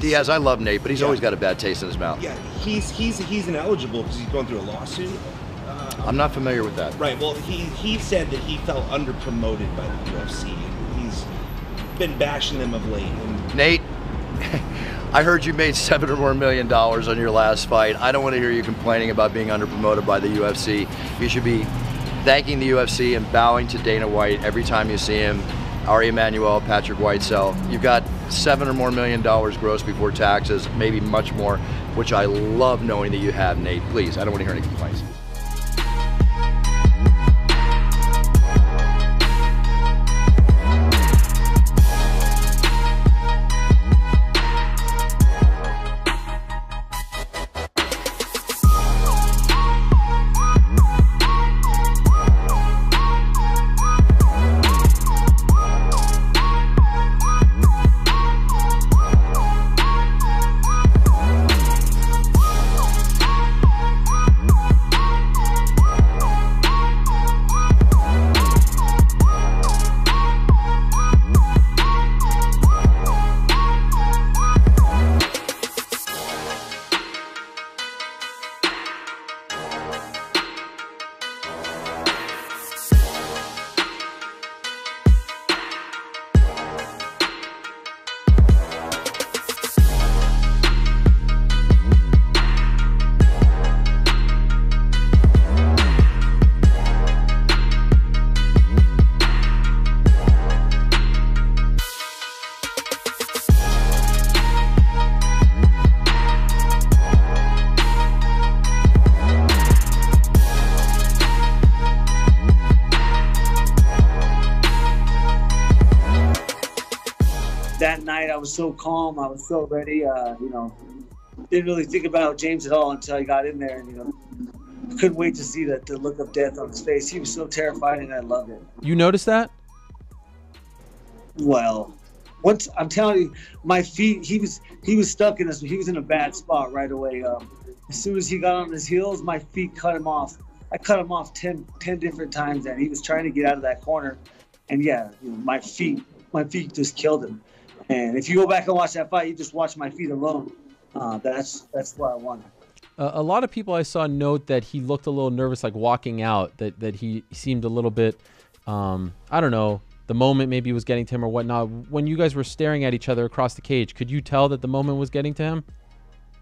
Diaz, I love Nate, but he's always got a bad taste in his mouth. Yeah, he's ineligible because he's going through a lawsuit. I'm not familiar with that. Right. Well, he said that he felt under-promoted by the UFC, and he's been bashing them of late. And Nate, I heard you made $7 or more million on your last fight. I don't want to hear you complaining about being under-promoted by the UFC. You should be thanking the UFC and bowing to Dana White every time you see him. Ari Emanuel, Patrick Whitesell. You've got $7 or more million gross before taxes, maybe much more, which I love knowing that you have, Nate. Please, I don't want to hear any complaints. That night I was so calm, I was so ready, you know, didn't really think about James at all until I got in there, and, you know, couldn't wait to see the look of death on his face. He was so terrified, and I loved it. You noticed that? Well, once, I'm telling you, my feet, he was stuck in this, he was in a bad spot right away. As soon as he got on his heels, my feet cut him off. I cut him off 10 different times, and he was trying to get out of that corner. And yeah, you know, my feet just killed him. And if you go back and watch that fight, you just watch my feet alone. That's what I wanted. A lot of people I saw note that he looked a little nervous, like walking out, that he seemed a little bit, I don't know, the moment maybe was getting to him or whatnot. When you guys were staring at each other across the cage, could you tell that the moment was getting to him?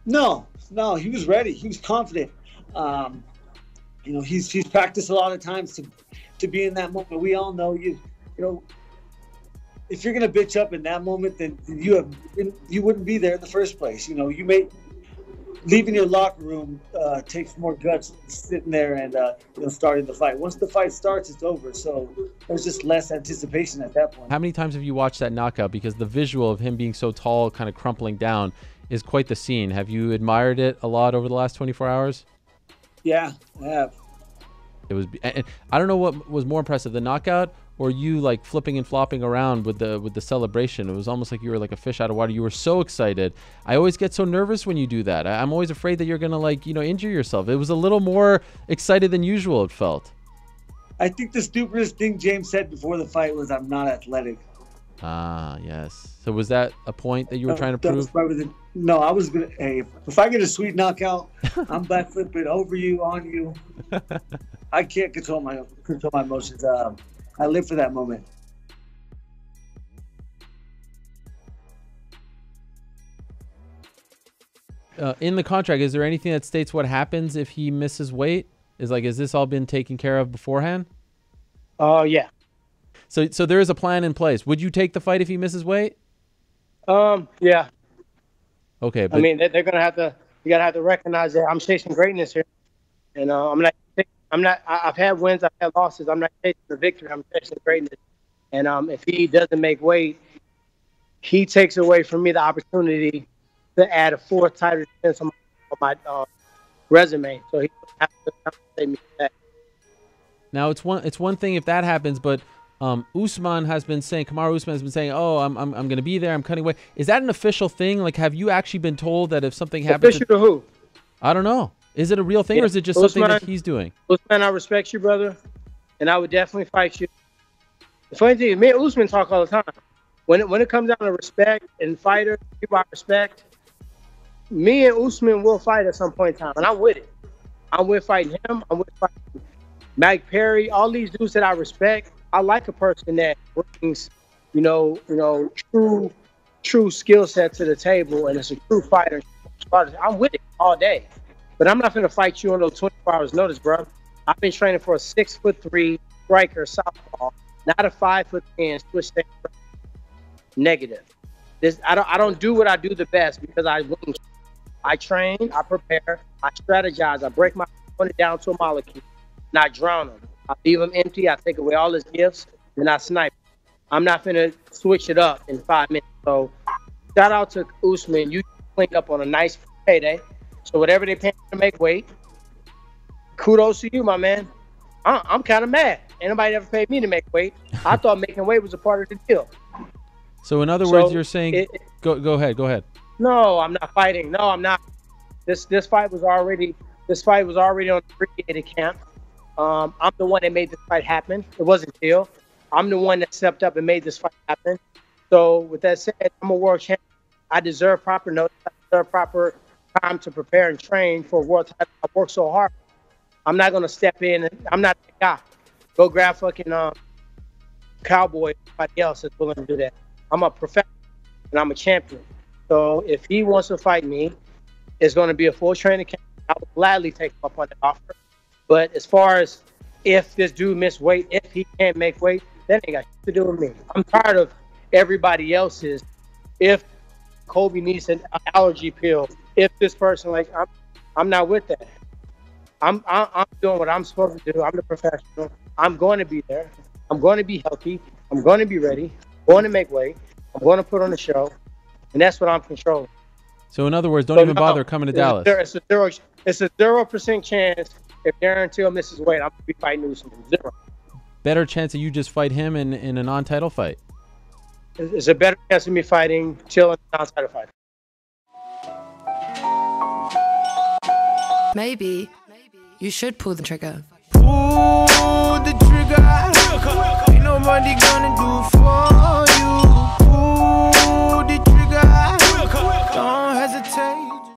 No, he was ready. He was confident. You know, he's practiced a lot of times to be in that moment. We all know you know, if you're gonna bitch up in that moment, then you wouldn't be there in the first place. You know, leaving your locker room takes more guts than sitting there and you know, starting the fight. Once the fight starts, it's over. So there's just less anticipation at that point. How many times have you watched that knockout? Because the visual of him being so tall, kind of crumpling down, is quite the scene. Have you admired it a lot over the last 24 hours? Yeah, I have. It was. And I don't know what was more impressive, the knockout or you like flipping and flopping around with the celebration. It was almost like you were like a fish out of water. You were so excited. I always get so nervous when you do that. I'm always afraid that you're gonna, like, you know, injure yourself. It was a little more excited than usual, it felt. I think the stupidest thing James said before the fight was, "I'm not athletic." Ah, yes. So was that a point that you were trying to prove? No, I was gonna. Hey, if I get a sweet knockout, I'm backflipping over you, on you. I can't control my emotions. I live for that moment. In the contract, is there anything that states what happens if he misses weight? Is this all been taken care of beforehand? Yeah. So there is a plan in place. Would you take the fight if he misses weight? Yeah. Okay, but I mean, they're gonna have to. You gotta have to recognize that I'm chasing greatness here, and I'm not. I've had wins, I've had losses. I'm not chasing the victory. I'm chasing greatness. And if he doesn't make weight, he takes away from me the opportunity to add a fourth title defense on my resume. So he would have to compensate me for that. Now it's one thing if that happens, but Usman has been saying, Kamaru Usman has been saying, oh, I'm going to be there. I'm cutting weight. Is that an official thing? Like, have you actually been told that if something happens? Official to who? I don't know. Is it a real thing, or is it just something that he's doing? Usman, I respect you, brother, and I would definitely fight you. The funny thing is, me and Usman talk all the time. When it comes down to respect and fighters, people I respect, me and Usman will fight at some point in time, and I'm with it. I'm with fighting him. I'm with fighting Mike Perry, all these dudes that I respect. I like a person that brings, true skill set to the table, and it's a true fighter. I'm with it all day, but I'm not going to fight you on those 24 hours notice, bro. I've been training for a 6'3" striker southpaw, not a 5'10" switch stand. Negative. I don't do what I do the best because I win. I train, I prepare, I strategize, I break my opponent down to a molecule, and I drown him. I leave him empty, I take away all his gifts, and I snipe. I'm not finna switch it up in 5 minutes. So shout out to Usman. You cleaned up on a nice payday. So whatever they pay to make weight, kudos to you, my man. I'm kind of mad. Ain't nobody ever paid me to make weight. I thought making weight was a part of the deal. So in other words, you're saying, go ahead. No, I'm not fighting. No, I'm not. This fight was already on the abbreviated camp. I'm the one that made this fight happen. It wasn't Jill. I'm the one that stepped up and made this fight happen. So with that said, I'm a world champion. I deserve proper notice. I deserve proper time to prepare and train for a world title. I work so hard. I'm not gonna step in. I'm not that guy. Go grab fucking Cowboy. Somebody else is willing to do that. I'm a professional and I'm a champion. So if he wants to fight me, it's going to be a full training camp. I would gladly take him up on the offer. But as far as if this dude missed weight, if he can't make weight, that ain't got shit to do with me. I'm tired of everybody else's. If Kobe needs an allergy pill, if this person, I'm not with that. I'm doing what I'm supposed to do. I'm the professional. I'm going to be there. I'm going to be healthy. I'm going to be ready. I'm going to make weight. I'm going to put on the show. And that's what I'm controlling. So in other words, don't even bother coming to Dallas. It's a 0% chance if Darren Till misses weight, I'm going to be fighting Usman. 0. Better chance that you just fight him in a non-title fight. It's a better chance of me fighting Till in a non-title fight. Maybe you should pull the trigger. Pull the trigger. Ain't nobody gonna do for you. Pull